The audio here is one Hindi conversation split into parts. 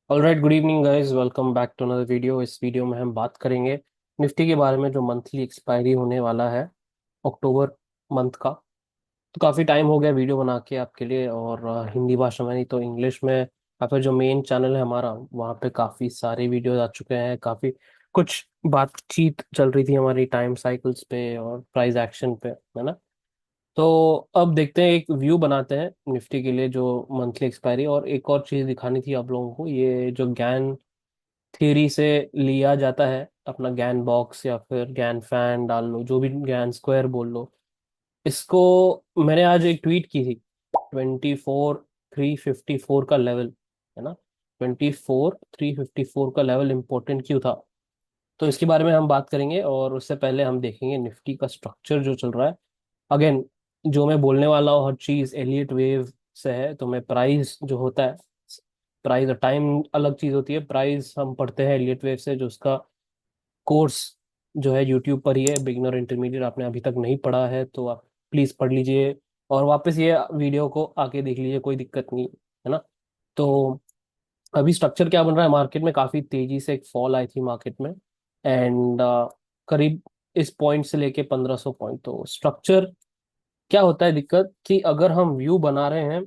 Alright, good evening guys, welcome back to another video. इस वीडियो में हम बात करेंगे निफ्टी के बारे में, जो मंथली एक्सपायरी होने वाला है अक्टूबर मंथ का। तो काफ़ी टाइम हो गया वीडियो बना के आपके लिए, और हिंदी भाषा में नहीं तो इंग्लिश में, या फिर जो मेन चैनल है हमारा वहाँ पे काफ़ी सारे वीडियोज आ चुके हैं। काफ़ी कुछ बातचीत चल रही थी हमारी टाइम साइकिल्स पे और प्राइस एक्शन पे, है ना। तो अब देखते हैं, एक व्यू बनाते हैं निफ्टी के लिए जो मंथली एक्सपायरी। और एक और चीज़ दिखानी थी आप लोगों को, ये जो गैन थ्योरी से लिया जाता है, अपना गैन बॉक्स या फिर गैन फैन डाल लो, जो भी गैन स्क्वायर बोल लो इसको। मैंने आज एक ट्वीट की थी, 24,354 का लेवल, है ना। 24,354 का लेवल इंपॉर्टेंट क्यों था, तो इसके बारे में हम बात करेंगे। और उससे पहले हम देखेंगे निफ्टी का स्ट्रक्चर जो चल रहा है। अगेन, जो मैं बोलने वाला हूँ हर चीज एलियट वेव से है, तो मैं प्राइस जो होता है, प्राइस और टाइम अलग चीज होती है। प्राइस हम पढ़ते हैं एलियट वेव से, जो उसका कोर्स जो है यूट्यूब पर ही है, बिगिनर इंटरमीडिएट। आपने अभी तक नहीं पढ़ा है तो आप प्लीज पढ़ लीजिए, और वापस ये वीडियो को आके देख लीजिए, कोई दिक्कत नहीं है ना। तो अभी स्ट्रक्चर क्या बन रहा है मार्केट में, काफी तेजी से एक फॉल आई थी मार्केट में, एंड करीब इस पॉइंट से लेके 1500 पॉइंट। तो स्ट्रक्चर क्या होता है, दिक्कत कि अगर हम व्यू बना रहे हैं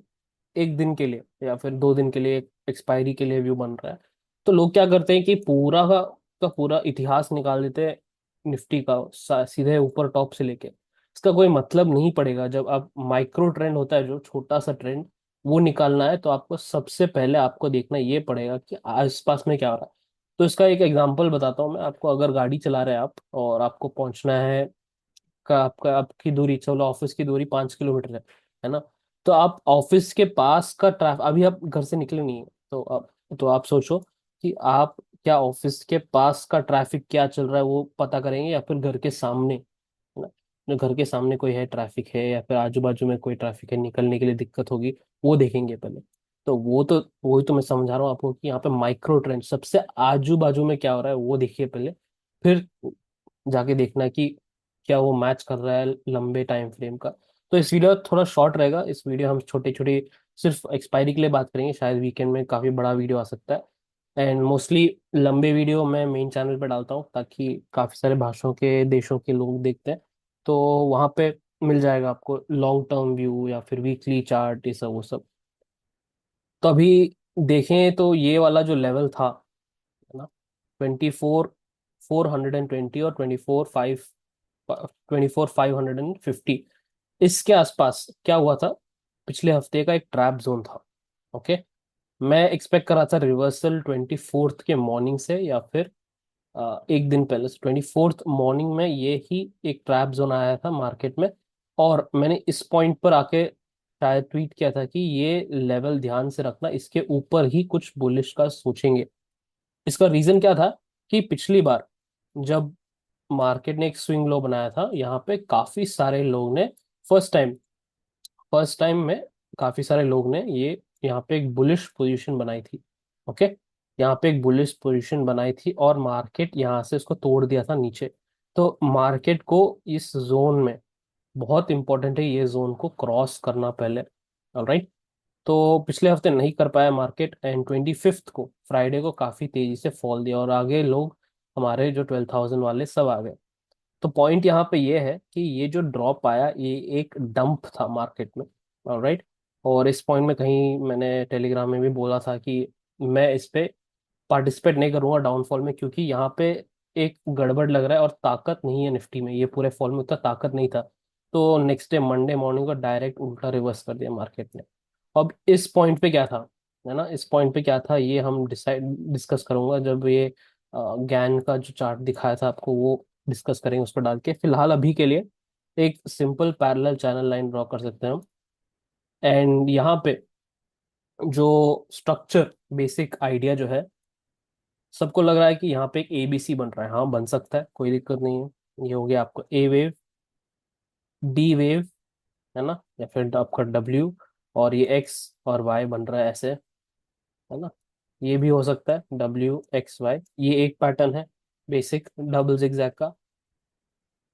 एक दिन के लिए या फिर 2 दिन के लिए, एक्सपायरी के लिए व्यू बन रहा है, तो लोग क्या करते हैं कि पूरा का पूरा इतिहास निकाल देते हैं निफ्टी का, सीधे ऊपर टॉप से लेके। इसका कोई मतलब नहीं पड़ेगा। जब आप माइक्रो ट्रेंड होता है, जो छोटा सा ट्रेंड, वो निकालना है, तो आपको सबसे पहले आपको देखना ये पड़ेगा कि आसपास में क्या हो रहा है। तो इसका एक एग्जांपल बताता हूँ मैं आपको। अगर गाड़ी चला रहे हैं आप और आपको पहुंचना है, आपकी दूरी, चलो ऑफिस की दूरी 5 किलोमीटर है ना। तो आप ऑफिस के पास का ट्रैफिक, अभी आप घर से निकले नहीं है, तो आप सोचो कि आप क्या ऑफिस के पास का ट्रैफिक क्या चल रहा है वो पता करेंगे, या फिर घर के सामने, है ना। जो घर के सामने कोई है ट्रैफिक है, या फिर आजू बाजू में कोई ट्रैफिक है, निकलने के लिए दिक्कत होगी, वो देखेंगे पहले। तो वही तो मैं समझा रहा हूँ आपको कि यहाँ पे माइक्रो ट्रेंड, सबसे आजू बाजू में क्या हो रहा है वो देखिए पहले, फिर जाके देखना कि क्या वो मैच कर रहा है लंबे टाइम फ्रेम का। तो इस वीडियो थोड़ा शॉर्ट रहेगा। इस वीडियो हम छोटे छोटे सिर्फ एक्सपायरी के लिए बात करेंगे, शायद वीकेंड में काफी बड़ा वीडियो आ सकता है। एंड मोस्टली लंबे वीडियो मैं मेन चैनल पे डालता हूँ, ताकि काफी सारे भाषाओं के देशों के लोग देखते हैं। तो वहाँ पे मिल जाएगा आपको लॉन्ग टर्म व्यू या फिर वीकली चार्ट, ये सब वो सब। तो अभी देखें तो ये वाला जो लेवल था, है ना, 24,420 और 24,550, इसके आसपास क्या हुआ था, पिछले हफ्ते का एक ट्रैप जोन था। ओके, मैं एक्सपेक्ट कर रहा था रिवर्सल 24th के मॉर्निंग से, या फिर एक दिन पहले से 24th मॉर्निंग में ये ही एक ट्रैप जोन आया था मार्केट में। और मैंने इस पॉइंट पर आके शायद ट्वीट किया था कि ये लेवल ध्यान से रखना, इसके ऊपर ही कुछ बुलिश का सोचेंगे। इसका रीजन क्या था कि पिछली बार जब मार्केट ने एक स्विंग लो बनाया था, यहाँ पे काफी सारे लोग ने फर्स्ट टाइम फर्स्ट टाइम में काफी सारे लोग ने ये यहाँ पे एक बुलिश पोजीशन बनाई थी। ओके, यहाँ पे एक बुलिश पोजीशन बनाई थी और मार्केट यहाँ से उसको तोड़ दिया था नीचे। तो मार्केट को इस जोन में, बहुत इंपॉर्टेंट है ये जोन को क्रॉस करना पहले। ऑलराइट, तो पिछले हफ्ते नहीं कर पाया मार्केट, एंड 25th को, फ्राइडे को, काफी तेजी से फॉल दिया, और आगे लोग हमारे जो 12,000 वाले सब आ गए। तो पॉइंट यहाँ पे ये है कि ये जो ड्रॉप आया, ये एक डंप था मार्केट में। ऑलराइट, और इस पॉइंट में कहीं मैंने टेलीग्राम में भी बोला था कि मैं इस पे पार्टिसिपेट नहीं करूंगा डाउनफॉल में, क्योंकि यहाँ पे एक गड़बड़ लग रहा है और ताकत नहीं है निफ्टी में, ये पूरे फॉल में उतना ताकत नहीं था। तो नेक्स्ट डे मंडे मॉर्निंग को डायरेक्ट उल्टा रिवर्स कर दिया मार्केट ने। अब इस पॉइंट पे क्या था, है ना, इस पॉइंट पे क्या था ये हम डिस्कस करूंगा जब ये गैन का जो चार्ट दिखाया था आपको वो डिस्कस करेंगे उस पर डाल के। फिलहाल अभी के लिए एक simple parallel channel line draw कर सकते हैं हम। एंड यहाँ पे जो स्ट्रक्चर, बेसिक आइडिया जो है, सबको लग रहा है कि यहाँ पे एक एबीसी बन रहा है। हाँ, बन सकता है, कोई दिक्कत नहीं है। ये हो गया आपको ए वेव, डी वेव, है ना, या फिर आपका डब्ल्यू, और ये एक्स और वाई बन रहा है ऐसे, है ना। ये भी हो सकता है WXY, ये एक पैटर्न है बेसिक डबल जिगजैग का।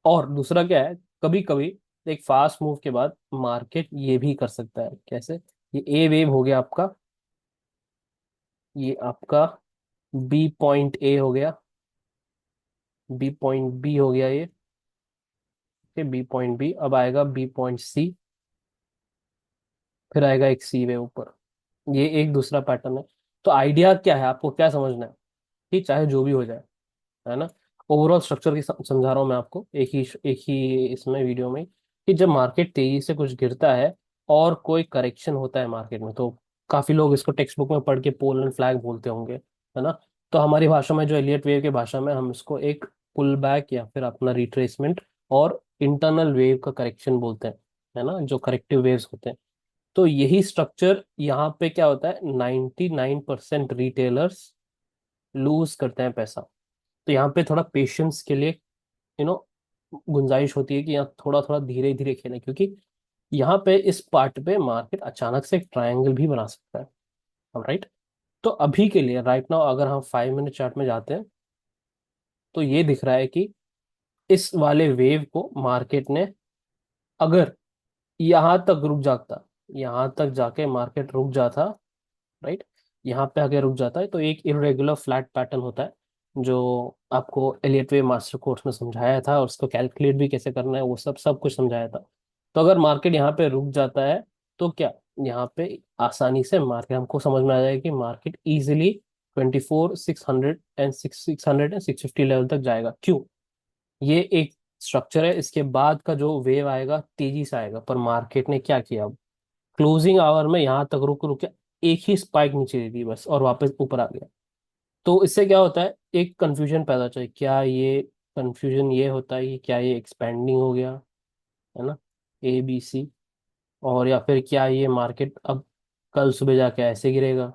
और दूसरा क्या है, कभी कभी एक फास्ट मूव के बाद मार्केट ये भी कर सकता है। कैसे, ये ए वेव हो गया आपका, ये आपका बी पॉइंट ए हो गया, बी पॉइंट बी हो गया ये। बी पॉइंट बी, अब आएगा बी पॉइंट सी, फिर आएगा एक सी वे ऊपर। ये एक दूसरा पैटर्न है। तो आइडिया क्या है, आपको क्या समझना है कि चाहे जो भी हो जाए, है ना, ओवरऑल स्ट्रक्चर की समझा रहा हूँ मैं आपको एक ही इसमें वीडियो में, कि जब मार्केट तेजी से कुछ गिरता है और कोई करेक्शन होता है मार्केट में, तो काफी लोग इसको टेक्स्ट बुक में पढ़ के पोल एंड फ्लैग बोलते होंगे, है ना। तो हमारी भाषा में, जो एलियट वेव की भाषा में, हम इसको एक पुल बैक या फिर अपना रिट्रेसमेंट और इंटरनल वेव का करेक्शन बोलते हैं, है ना, जो करेक्टिव वेव्स होते हैं। तो यही स्ट्रक्चर यहाँ पे क्या होता है, 99% रिटेलर्स लूज करते हैं पैसा। तो यहाँ पे थोड़ा पेशेंस के लिए, यू नो, गुंजाइश होती है कि यहाँ थोड़ा थोड़ा धीरे धीरे खेलें, क्योंकि यहाँ पे इस पार्ट पे मार्केट अचानक से एक ट्रायंगल भी बना सकता है। राइट। तो अभी के लिए राइट नाउ अगर हम 5 मिनट चार्ट में जाते हैं, तो ये दिख रहा है कि इस वाले वेव को मार्केट ने, अगर यहाँ तक रुक जाता, यहाँ तक जाके मार्केट रुक जाता, राइट, यहाँ पे आगे रुक जाता है, तो एक इरेगुलर फ्लैट पैटर्न होता है, जो आपको एलियट वे मास्टर कोर्स में समझाया था, और उसको कैलकुलेट भी कैसे करना है वो सब सब कुछ समझाया था। तो अगर मार्केट यहाँ पे रुक जाता है, तो क्या, यहाँ पे आसानी से मार्केट, हमको समझ में आ जाएगा कि मार्केट इजिली 24,600 एंड 650 लेवल तक जाएगा। क्यों? ये एक स्ट्रक्चर है, इसके बाद का जो वेव आएगा तेजी से आएगा, पर मार्केट ने क्या किया, क्लोजिंग आवर में यहाँ तक रुक रुक के एक ही स्पाइक नीचे दे दी बस, और वापस ऊपर आ गया। तो इससे क्या होता है, एक कंफ्यूजन पैदा होता है। क्या ये कंफ्यूजन ये होता है कि क्या ये एक्सपेंडिंग हो गया, है ना, ए बी सी, और या फिर क्या ये मार्केट अब कल सुबह जाके ऐसे गिरेगा,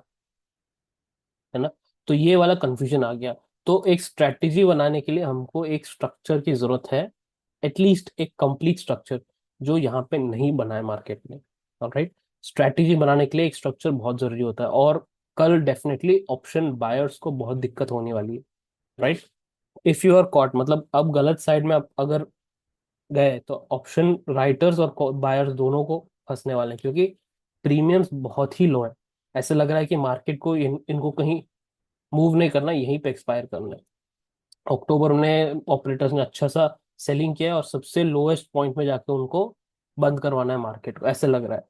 है ना। तो ये वाला कंफ्यूजन आ गया। तो एक स्ट्रेटेजी बनाने के लिए हमको एक स्ट्रक्चर की जरूरत है, एटलीस्ट एक कंप्लीट स्ट्रक्चर, जो यहाँ पे नहीं बना है मार्केट ने। राइट। स्ट्रेटेजी बनाने के लिए एक स्ट्रक्चर बहुत जरूरी होता है, और कल डेफिनेटली ऑप्शन बायर्स को बहुत दिक्कत होने वाली है। Right. If you are caught, मतलब अब गलत साइड में आप अगर गए, तो ऑप्शन राइटर्स और बायर्स दोनों को फंसने वाले हैं, क्योंकि प्रीमियम्स बहुत ही लो है। ऐसे लग रहा है कि मार्केट को इनको कहीं मूव नहीं करना, यहीं पे एक्सपायर करना है। अक्टूबर में ऑपरेटर्स ने अच्छा सा सेलिंग किया है, और सबसे लोएस्ट पॉइंट में जाके उनको बंद करवाना है मार्केट को, ऐसे लग रहा है।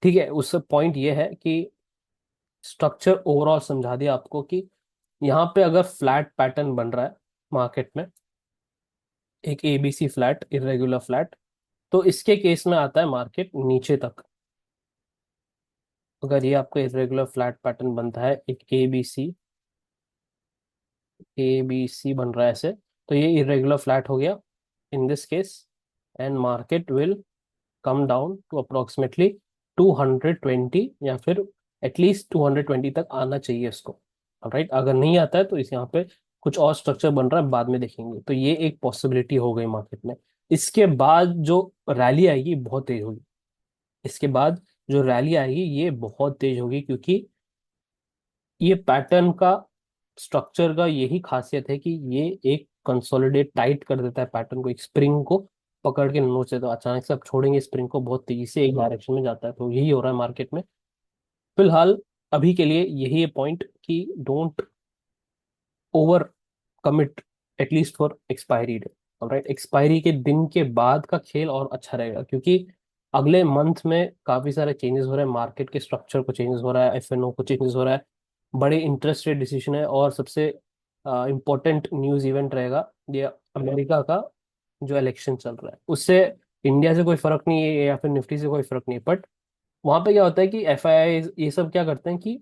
ठीक है, उससे पॉइंट ये है कि स्ट्रक्चर ओवरऑल समझा दिया आपको कि यहाँ पे अगर फ्लैट पैटर्न बन रहा है मार्केट में, एक एबीसी फ्लैट, इरेगुलर फ्लैट, तो इसके केस में आता है मार्केट नीचे तक। अगर ये आपका इरेगुलर फ्लैट पैटर्न बनता है, एक ए बी सी बन रहा है ऐसे, तो ये इरेगुलर फ्लैट हो गया in this case, and market will come down to approximately 220, या फिर एटलीस्ट 220 तक आना चाहिए इसको। राइट। अगर नहीं आता है तो इस यहाँ पे कुछ और स्ट्रक्चर बन रहा है, बाद में देखेंगे। तो ये एक पॉसिबिलिटी हो गई मार्केट में। इसके बाद जो रैली आएगी बहुत तेज होगी, इसके बाद जो रैली आएगी ये बहुत तेज होगी, क्योंकि ये पैटर्न का, स्ट्रक्चर का यही खासियत है कि ये एक कंसोलिडेट टाइट कर देता है पैटर्न को, एक स्प्रिंग को पकड़ के नोच देता है। अचानक से आप छोड़ेंगे स्प्रिंग को, बहुत तेजी से एक डायरेक्शन में जाता है। तो यही हो रहा है मार्केट में फिलहाल। अभी के लिए यही है पॉइंट कि don't over commit, at least for expiry day. Alright, expiry के दिन के बाद का खेल और अच्छा रहेगा, क्योंकि अगले मंथ में काफी सारे चेंजेस हो रहे हैं, मार्केट के स्ट्रक्चर को चेंजेस हो रहा है, एफएनओ को चेंजेस हो रहा है, बड़े इंटरेस्ट रेट डिसीजन है, और सबसे इम्पोर्टेंट न्यूज इवेंट रहेगा ये अमेरिका का जो इलेक्शन चल रहा है। उससे इंडिया से कोई फर्क नहीं है, या फिर निफ्टी से कोई फर्क नहीं है, बट वहां पे क्या होता है कि एफआईआई ये सब क्या करते हैं कि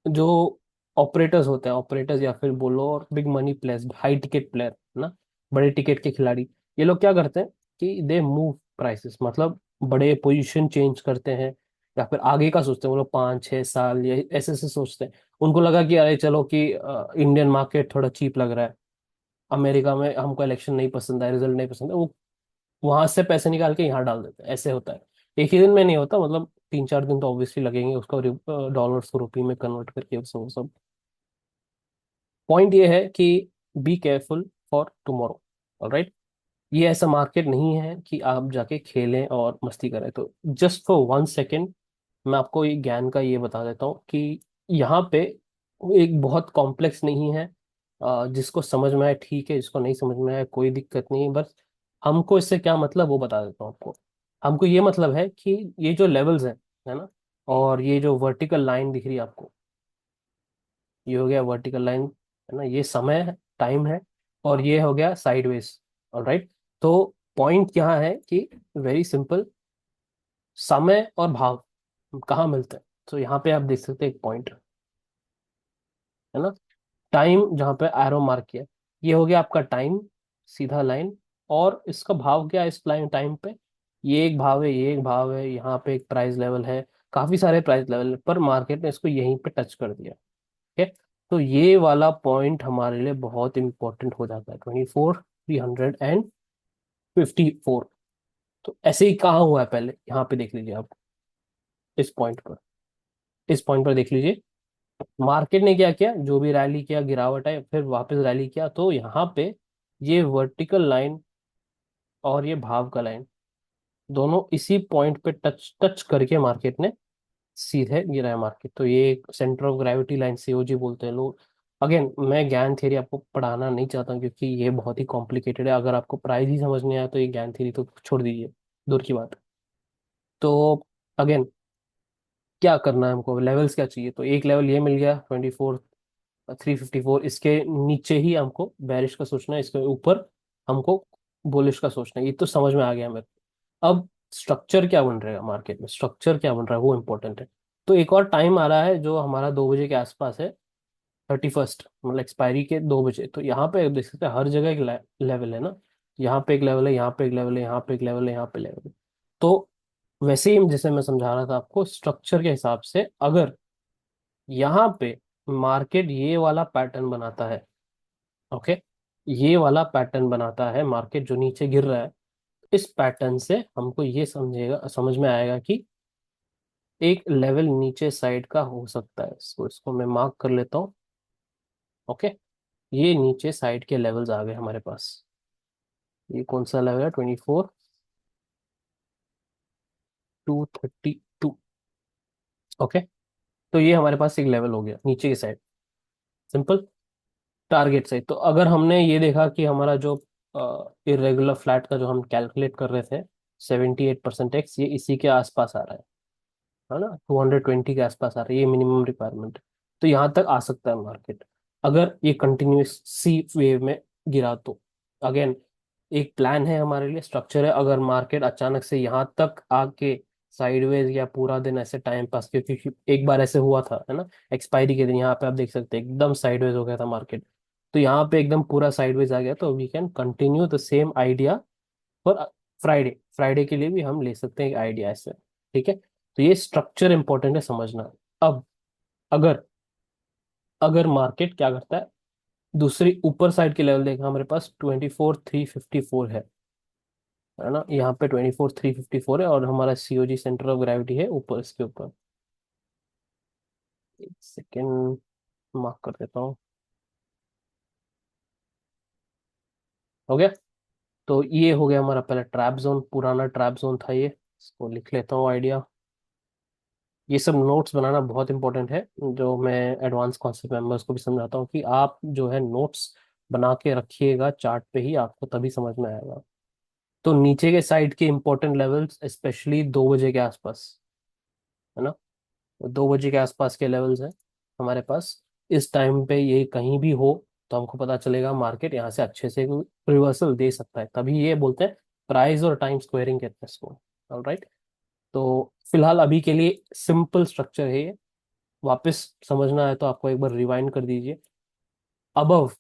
जो ऑपरेटर्स होते हैं, ऑपरेटर्स या फिर बोलो और big money players, high ticket player ना, बड़े टिकट के खिलाड़ी, ये लोग क्या करते हैं कि दे मूव प्राइसेस, मतलब बड़े पोजीशन चेंज करते हैं, या फिर आगे का सोचते हैं। वो लोग 5-6 साल या ऐसे ऐसे सोचते हैं। उनको लगा कि अरे चलो कि इंडियन मार्केट थोड़ा चीप लग रहा है, अमेरिका में हमको इलेक्शन नहीं पसंद है, रिजल्ट नहीं पसंद है, वो वहां से पैसे निकाल के यहाँ डाल देते हैं। ऐसे होता है। एक ही दिन में नहीं होता, मतलब 3-4 दिन तो ऑब्वियसली लगेंगे उसको डॉलर्स को रुपये में कन्वर्ट करके, वो सब। पॉइंट ये है कि be careful for tomorrow. Alright. ये ऐसा मार्केट नहीं है कि आप जाके खेलें और मस्ती करें। तो जस्ट फॉर 1 सेकेंड मैं आपको ये ज्ञान का ये बता देता हूँ कि यहाँ पे एक बहुत कॉम्प्लेक्स नहीं है। जिसको समझ में आए ठीक है, जिसको नहीं समझ में आए कोई दिक्कत नहीं, बस हमको इससे क्या मतलब वो बता देता हूँ आपको। हमको ये मतलब है कि ये जो लेवल्स हैं, है ना, और ये जो वर्टिकल लाइन दिख रही है आपको, ये हो गया वर्टिकल लाइन, है ना, ये समय है, टाइम है, और ये हो गया साइडवेज। ऑलराइट। तो पॉइंट यहाँ है कि वेरी सिंपल, समय और भाव कहाँ मिलते हैं। तो यहाँ पे आप देख सकते हैं एक पॉइंट, है ना, टाइम जहाँ पे एरो मार्क किया, ये हो गया आपका टाइम, सीधा लाइन। और इसका भाव क्या है इस लाइन टाइम पे, ये एक भाव है, ये एक भाव है, यहाँ पे एक प्राइस लेवल है, काफी सारे प्राइस लेवल पर मार्केट ने इसको यहीं पे टच कर दिया। ठीक है। तो ये वाला पॉइंट हमारे लिए बहुत इंपॉर्टेंट हो जाता है, 24,354। तो ऐसे ही कहाँ हुआ है पहले, यहाँ पे देख लीजिए आप, इस पॉइंट पर, इस पॉइंट पर देख लीजिए, मार्केट ने क्या किया, जो भी रैली किया, गिरावट है, फिर वापस रैली किया, तो यहाँ पे ये वर्टिकल लाइन और ये भाव का लाइन दोनों इसी पॉइंट पे टच टच करके मार्केट ने सीधे गिरा है मार्केट। तो ये एक centre of gravity line, COG बोलते हैं लोग। अगेन मैं ज्ञान थ्योरी आपको पढ़ाना नहीं चाहता क्योंकि ये बहुत ही कॉम्प्लिकेटेड है, अगर आपको प्राइस ही समझ नहीं आया तो ये ज्ञान थ्योरी तो छोड़ दीजिए, दूर की बात है। तो अगेन क्या करना है हमको, लेवल्स क्या चाहिए, तो एक लेवल ये मिल गया 24,354, इसके नीचे ही हमको बेरिश का सोचना है, इसके ऊपर हमको बुलिश का सोचना है, ये तो समझ में आ गया मेरे को। अब स्ट्रक्चर क्या बन रहेगा मार्केट में, स्ट्रक्चर क्या बन रहा है वो इंपॉर्टेंट है। तो एक और टाइम आ रहा है जो हमारा 2 बजे के आसपास है, 31st, मतलब एक्सपायरी के 2 बजे। तो यहाँ पे देख सकते हैं हर जगह एक लेवल है ना, यहाँ पे एक लेवल है, यहाँ पे एक लेवल है, यहाँ पे एक लेवल है, यहाँ पे लेवल है। तो वैसे ही जैसे मैं समझा रहा था आपको, स्ट्रक्चर के हिसाब से अगर यहाँ पे मार्केट ये वाला पैटर्न बनाता है, ओके, ये वाला पैटर्न बनाता है मार्केट जो नीचे गिर रहा है, इस पैटर्न से हमको ये समझेगा, समझ में आएगा कि एक लेवल नीचे साइड का हो सकता है। इसको इसको मैं मार्क कर लेता हूँ। ओके, ये नीचे साइड के लेवल्स आ गए हमारे पास। ये कौन सा लेवल है, 24,232। ओके, तो ये हमारे पास एक लेवल हो गया नीचे की साइड, सिंपल टारगेट साइड। तो अगर हमने ये देखा कि हमारा जो इरेगुलर फ्लैट का जो हम कैलकुलेट कर रहे थे, 78% एक्स, ये इसी के आसपास आ रहा है ना, 220 के आसपास आ रहा है, ये मिनिमम रिक्वायरमेंट। तो यहाँ तक आ सकता है मार्केट, अगर ये कंटिन्यूस सी वेव में गिरा तो। अगेन एक प्लान है हमारे लिए, स्ट्रक्चर है, अगर मार्केट अचानक से यहाँ तक आके साइडवेज या पूरा दिन ऐसे टाइम पास, क्योंकि एक बार ऐसे हुआ था, है ना, एक्सपायरी के दिन यहाँ पे आप देख सकते हैं एकदम साइडवेज हो गया था मार्केट। तो यहाँ पे एकदम पूरा साइडवेज आ गया, तो we can continue the same idea for Friday, Friday के लिए भी हम ले सकते हैं एक आइडिया ऐसे। ठीक है। तो ये स्ट्रक्चर इंपॉर्टेंट है समझना। अब अगर अगर मार्केट क्या करता है, दूसरी ऊपर साइड के लेवल देखा हमारे पास 24,354 है ना, यहाँ पे 24,354 है, और हमारा सीओजी सेंटर ऑफ ग्रेविटी है ऊपर, इसके ऊपर। एक सेकेंड, मार्क कर देता हूँ। हो गया। तो ये हो गया हमारा पहला ट्रैप जोन, पुराना ट्रैप जोन था ये, इसको लिख लेता हूँ आइडिया। ये सब नोट्स बनाना बहुत इंपॉर्टेंट है, जो मैं एडवांस कॉन्सेप्ट मेंबर्स को भी समझाता हूँ कि आप जो है नोट्स बना के रखिएगा चार्ट पे ही, आपको तभी समझ में आएगा। तो नीचे के साइड के इंपॉर्टेंट लेवल्स स्पेशली 2 बजे के आसपास, है ना, 2 बजे के आसपास के लेवल्स हैं हमारे पास। इस टाइम पे ये कहीं भी हो तो हमको पता चलेगा मार्केट यहाँ से अच्छे से रिवर्सल दे सकता है, तभी ये बोलते हैं प्राइस और टाइम स्क्वायरिंग कहते हैं इसको। ऑलराइट। तो फिलहाल अभी के लिए सिंपल स्ट्रक्चर है ये, वापस समझना है तो आपको एक बार रिवाइंड कर दीजिए। अबव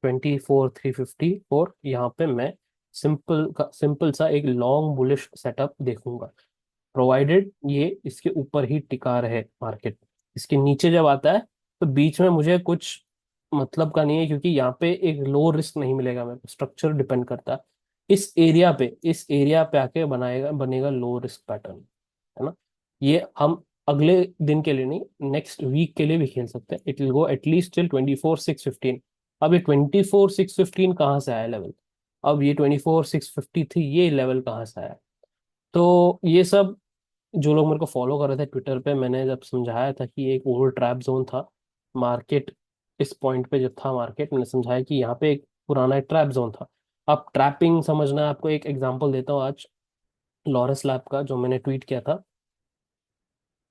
24,354 यहाँ पे मैं सिंपल सा एक लॉन्ग बुलिश सेटअप देखूंगा, प्रोवाइडेड ये इसके ऊपर ही टिका रहे मार्केट। इसके नीचे जब आता है तो बीच में मुझे कुछ मतलब का नहीं है, क्योंकि यहाँ पे एक लो रिस्क नहीं मिलेगा मेरे को, स्ट्रक्चर डिपेंड करता है इस एरिया पे आके बनाएगा, बनेगा लो रिस्क पैटर्न, है ना। ये हम अगले दिन के लिए नहीं, नेक्स्ट वीक के लिए भी खेल सकते हैं, it will go at least till 24,615। अब ये 24,615 कहाँ से आया लेवल, अब ये 24,653 ये लेवल कहाँ से आया। तो ये सब जो लोग मेरे को फॉलो कर रहे थे ट्विटर पे, मैंने जब समझाया था कि ये एक ओल्ड ट्रैप जोन था, मार्केट इस पॉइंट पे जब था मार्केट, मैंने समझाया कि यहाँ पे एक पुराना ट्रैप जोन था। अब ट्रैपिंग समझना है आपको, एक एग्जांपल देता हूँ आज लॉरेस लैब का जो मैंने ट्वीट किया था।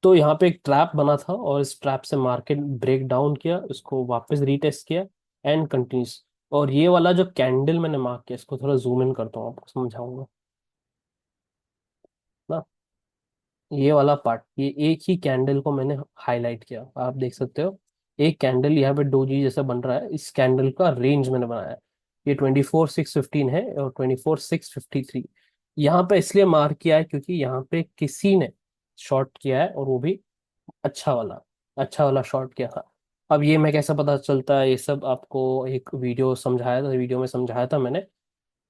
तो यहाँ पे एक ट्रैप बना था और इस ट्रैप से मार्केट ब्रेक डाउन किया, उसको वापस रीटेस्ट किया एंड कंटिन्यूस। और ये वाला जो कैंडल मैंने मार्क किया, इसको थोड़ा जूम इन करता हूँ, आपको समझाऊंगा ना। ये वाला पार्ट, ये एक ही कैंडल को मैंने हाईलाइट किया, आप देख सकते हो। एक कैंडल यहाँ पे डोजी जैसा बन रहा है, इस कैंडल का रेंज मैंने बनाया है। ये 24,615 है और 24,653। यहाँ पे इसलिए मार्क किया है क्योंकि यहाँ पे किसी ने शॉर्ट किया है, और वो भी अच्छा वाला शॉर्ट किया था। अब ये मैं कैसे पता चलता है, ये सब आपको एक वीडियो समझाया था, वीडियो में समझाया था मैंने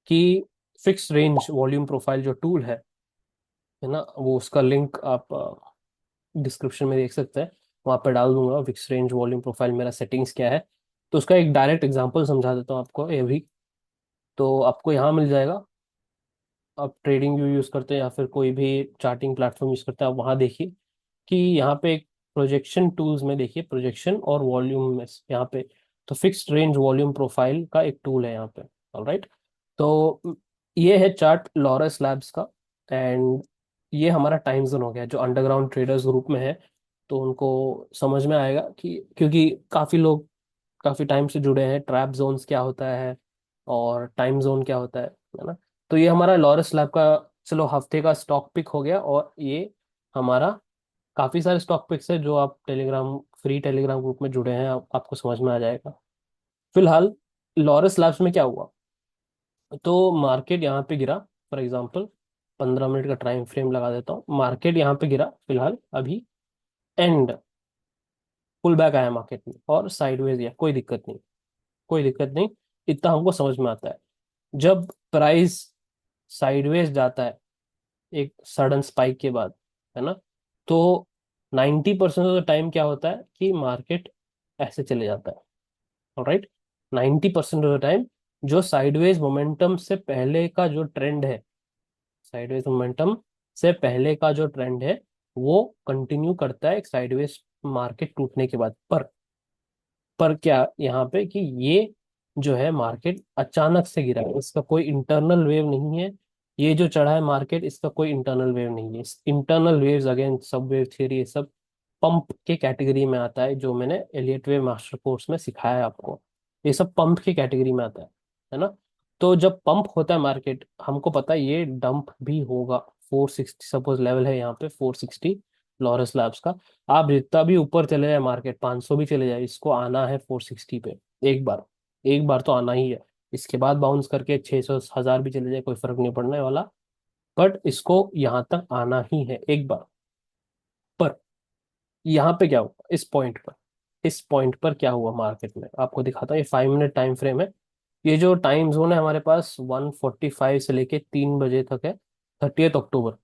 कि फिक्स रेंज वॉल्यूम प्रोफाइल जो टूल है ना, वो उसका लिंक आप डिस्क्रिप्शन में देख सकते हैं, वहाँ पे डाल दूंगा। फिक्स रेंज वॉल्यूम प्रोफाइल मेरा सेटिंग्स क्या है, तो उसका एक डायरेक्ट एग्जांपल समझा देता हूँ आपको ये भी। तो आपको यहाँ मिल जाएगा, आप ट्रेडिंग व्यू यूज़ करते हैं या फिर कोई भी चार्टिंग प्लेटफॉर्म यूज़ करते हैं, आप वहाँ देखिए कि यहाँ पे एक प्रोजेक्शन टूल्स में देखिए, प्रोजेक्शन और वॉल्यूम में यहाँ पे, तो फिक्स्ड रेंज वॉल्यूम प्रोफाइल का एक टूल है यहाँ पे। ऑलराइट। तो ये है चार्ट लॉरस लैब्स का। एंड ये हमारा टाइम जोन हो गया, जो अंडरग्राउंड ट्रेडर्स ग्रुप में है तो उनको समझ में आएगा कि, क्योंकि काफ़ी लोग काफ़ी टाइम से जुड़े हैं, ट्रैप जोन्स क्या होता है और टाइम जोन क्या होता है ना। तो ये हमारा लॉरस लैब का, चलो हफ्ते का स्टॉक पिक हो गया। और ये हमारा काफ़ी सारे स्टॉक पिक्स है जो आप टेलीग्राम, फ्री टेलीग्राम ग्रुप में जुड़े हैं, आपको समझ में आ जाएगा। फिलहाल लॉरस लैब्स में क्या हुआ, तो मार्केट यहाँ पे गिरा। फॉर एग्जांपल 15 मिनट का टाइम फ्रेम लगा देता हूँ, मार्केट यहाँ पे गिरा फिलहाल अभी। एंड पुल बैक आया मार्केट में और साइडवेज गया, कोई दिक्कत नहीं, कोई दिक्कत नहीं। इतना हमको समझ में आता है, जब प्राइस साइडवेज जाता है एक सडन स्पाइक के बाद, है ना, तो 90% ऑफ द टाइम क्या होता है कि मार्केट ऐसे चले जाता है। राइट। 90% ऑफ द टाइम जो साइडवेज मोमेंटम से पहले का जो ट्रेंड है, साइडवेज मोमेंटम से पहले का जो ट्रेंड है वो कंटिन्यू करता है एक साइडवेज मार्केट टूटने के बाद। पर क्या यहाँ पे कि ये जो है मार्केट अचानक से गिरा है, इसका कोई इंटरनल वेव नहीं है। ये जो चढ़ा है मार्केट, इसका कोई इंटरनल वेव नहीं है। इंटरनल वेव्स अगेन सब वेव थ्योरी, ये सब पंप के कैटेगरी में आता है, जो मैंने एलियट वेव मास्टर कोर्स में सिखाया है आपको। ये सब पंप की कैटेगरी में आता है ना। तो जब पंप होता है मार्केट, हमको पता है ये डंप भी होगा। 460 सपोज लेवल है यहाँ पे, 460 लॉरस लैब्स का। आप जितना भी ऊपर चले जाए मार्केट, 500 भी चले जाए, इसको आना है 460 पे एक बार। एक बार तो आना ही है। इसके बाद बाउंस करके 600 1000 भी चले जाए, कोई फर्क नहीं पड़ने वाला। बट इसको यहाँ तक आना ही है एक बार। पर यहाँ पे क्या हुआ इस पॉइंट पर, इस पॉइंट पर क्या हुआ मार्केट में, आपको दिखाता हूँ। ये 5 मिनट टाइम फ्रेम है। ये जो टाइम जोन है हमारे पास 1:45 से लेके 3 बजे तक है, 30 अक्टूबर।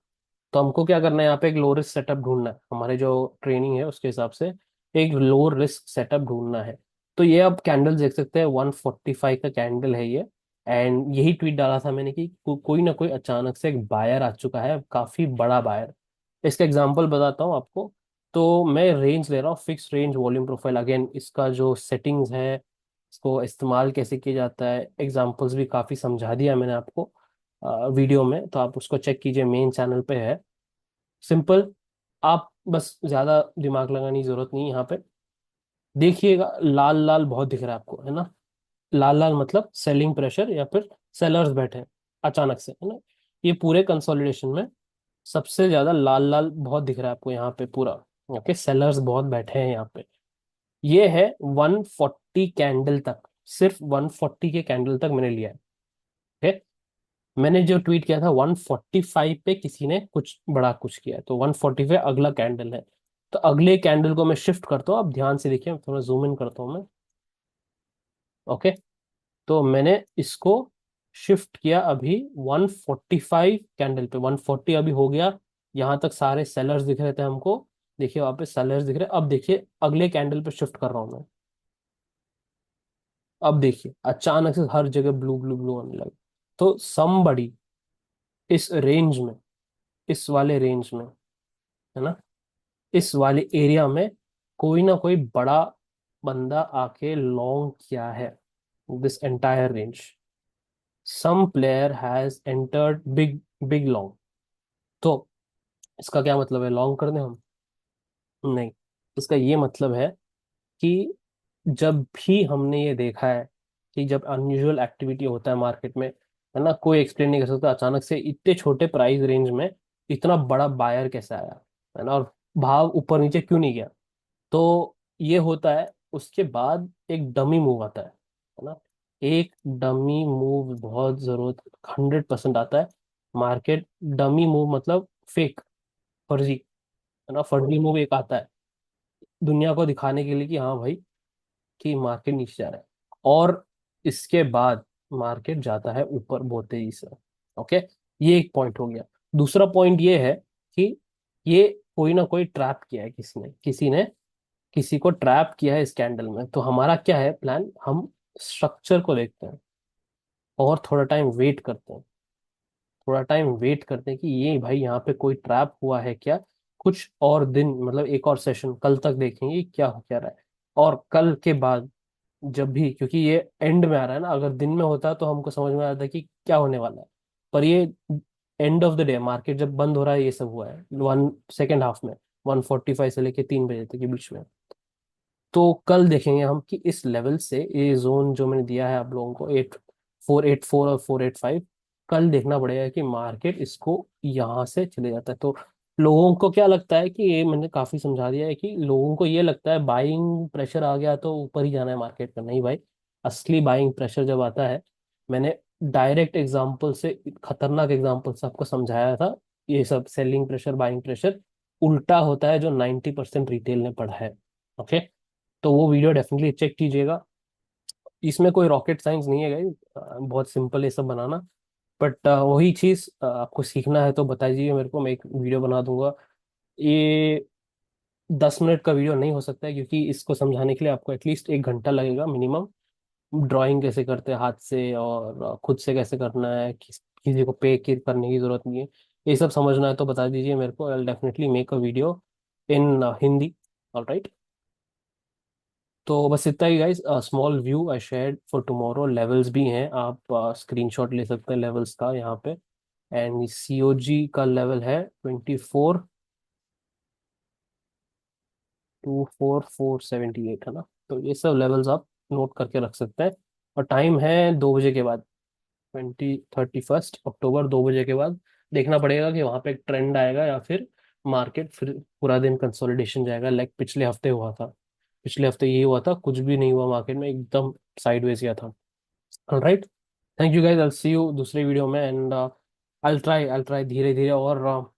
तो हमको क्या करना है, यहाँ पे एक लो रिस्क सेटअप ढूंढना है, हमारे जो ट्रेनिंग है उसके हिसाब से एक लो रिस्क सेटअप ढूंढना है। तो ये आप कैंडल देख सकते हैं, 1:45 का कैंडल है ये। एंड यही ट्वीट डाला था मैंने कि कोई ना कोई अचानक से एक बायर आ चुका है, काफी बड़ा बायर। इसका एग्जांपल बताता हूँ आपको। तो मैं रेंज ले रहा हूँ, fix range volume profile. Again इसका जो सेटिंग्स है, इसको इस्तेमाल कैसे किया जाता है, एग्जांपल्स भी काफ़ी समझा दिया मैंने आपको वीडियो में, तो आप उसको चेक कीजिए, मेन चैनल पे है। सिंपल, आप बस ज़्यादा दिमाग लगाने की ज़रूरत नहीं है यहाँ पे। देखिएगा लाल लाल बहुत दिख रहा है आपको, है ना। लाल लाल मतलब सेलिंग प्रेशर या फिर सेलर्स बैठे हैं अचानक से, है ना। ये पूरे कंसोलिडेशन में सबसे ज़्यादा लाल लाल बहुत दिख रहा है आपको यहाँ पे पूरा। ओके, सेलर्स बहुत बैठे हैं यहाँ पे। ये है 140 कैंडल तक, सिर्फ 140 के कैंडल तक मैंने लिया है। ठीक। मैंने जो ट्वीट किया था 145 पे किसी ने कुछ बड़ा कुछ किया है, तो 145 अगला कैंडल है। तो अगले कैंडल को मैं शिफ्ट करता हूँ, आप ध्यान से देखिए, थोड़ा जूम इन करता हूँ मैं। ओके। तो मैंने इसको शिफ्ट किया अभी 145 कैंडल पे, 140 अभी हो गया। यहाँ तक सारे सेलर्स दिख रहे थे हमको, देखिए वहाँ पे सेलर्स दिख रहे। अब देखिए अगले कैंडल पे शिफ्ट कर रहा हूँ मैं। अब देखिए अचानक से हर जगह ब्लू ब्लू ब्लू आने लगा। तो समबड़ी इस रेंज में, इस वाले रेंज में, है ना, इस वाले एरिया में कोई ना कोई बड़ा बंदा आके लॉन्ग किया है this entire range, some player has entered big big long. तो इसका क्या मतलब है, लॉन्ग कर दें हम? नहीं, इसका ये मतलब है कि जब भी हमने ये देखा है कि जब अनयूजुअल एक्टिविटी होता है मार्केट में, है ना, कोई एक्सप्लेन नहीं कर सकता अचानक से इतने छोटे प्राइस रेंज में इतना बड़ा बायर कैसे आया, है ना, और भाव ऊपर नीचे क्यों नहीं गया। तो ये होता है, उसके बाद एक डमी मूव आता है ना। एक डमी मूव बहुत जरूरत 100% आता है। मार्केट डमी मूव मतलब फेक, फर्जी, है ना, फर्जी मूव एक आता है दुनिया को दिखाने के लिए कि हाँ भाई कि मार्केट नीचे जा रहा है। और इसके बाद मार्केट जाता है ऊपर बहुत तेजी से। ओके, ये एक पॉइंट हो गया। दूसरा पॉइंट ये है कि ये कोई ना कोई ट्रैप किया है, किसी ने किसी को ट्रैप किया है इस कैंडल में। तो हमारा क्या है प्लान, हम स्ट्रक्चर को देखते हैं और थोड़ा टाइम वेट करते हैं, थोड़ा टाइम वेट करते हैं कि ये भाई यहाँ पे कोई ट्रैप हुआ है क्या। कुछ और दिन मतलब एक और सेशन कल तक देखेंगे क्या हो क्या रहा है। और कल के बाद जब भी, क्योंकि ये एंड में आ रहा है ना, अगर दिन में होता तो हमको समझ में आता कि क्या होने वाला है। पर ये end of the day market जब बंद हो रहा है ये सब हुआ है वन सेकेंड हाफ में, 1:45 से लेके 3 बजे तक के बीच में। तो कल देखेंगे हम कि इस लेवल से ये जोन जो मैंने दिया है आप लोगों को 484 और 485, कल देखना पड़ेगा कि मार्केट इसको यहाँ से चले जाता है। तो लोगों को क्या लगता है कि ये मैंने काफी समझा दिया है कि लोगों को ये लगता है बाइंग प्रेशर आ गया तो ऊपर ही जाना है मार्केट का। नहीं भाई, असली बाइंग प्रेशर जब आता है, मैंने डायरेक्ट एग्जांपल से, खतरनाक एग्जांपल से आपको समझाया था। ये सब सेलिंग प्रेशर बाइंग प्रेशर उल्टा होता है जो 90% रिटेल ने पढ़ा है। ओके, तो वो वीडियो डेफिनेटली चेक कीजिएगा। इसमें कोई रॉकेट साइंस नहीं है गाइस, बहुत सिंपल है सब बनाना। बट वही चीज आपको सीखना है तो बता दीजिए मेरे को, मैं एक वीडियो बना दूंगा। ये 10 मिनट का वीडियो नहीं हो सकता है क्योंकि इसको समझाने के लिए आपको एटलीस्ट 1 घंटा लगेगा मिनिमम। ड्राइंग कैसे करते हैं हाथ से और खुद से कैसे करना है, किसी को करने की जरूरत नहीं है। ये सब समझना है तो बता दीजिए मेरे को, I definitely make a video in Hindi. Alright, तो बस इतना ही guys, small view I shared for tomorrow. Levels भी हैं, आप स्क्रीनशॉट ले सकते हैं लेवल्स का यहाँ पे। एंड सीओजी का लेवल है 24,24478, है ना। तो ये सब लेवल्स आप नोट करके रख सकते हैं। और टाइम है 2 बजे के बाद, 31 अक्टूबर 2 बजे के बाद देखना पड़ेगा कि वहां पे एक ट्रेंड आएगा या फिर मार्केट फिर पूरा दिन कंसोलिडेशन जाएगा, लाइक पिछले हफ्ते हुआ था। पिछले हफ्ते यही हुआ था, कुछ भी नहीं हुआ मार्केट में, एकदम साइडवेज गया था। Alright, thank you guys, I see you दूसरे वीडियो में। एंड आई ट्राई धीरे धीरे और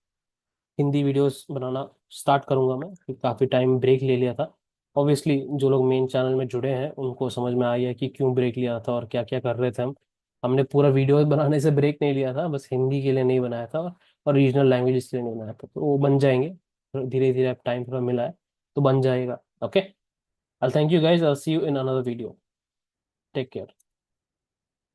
हिंदी वीडियोस बनाना स्टार्ट करूंगा मैं, क्योंकि काफ़ी टाइम ब्रेक ले लिया था। ऑब्वियसली जो लोग मेन चैनल में जुड़े हैं उनको समझ में आ गया कि क्यों ब्रेक लिया था और क्या क्या कर रहे थे हम। हमने पूरा वीडियोस बनाने से ब्रेक नहीं लिया था, बस हिंदी के लिए नहीं बनाया था और रीजनल लैंग्वेज के लिए नहीं बनाया था। तो वो बन जाएंगे धीरे धीरे, अब टाइम थोड़ा मिला है तो बन जाएगा। Okay, I thank you guys, I see you in another video. Take care.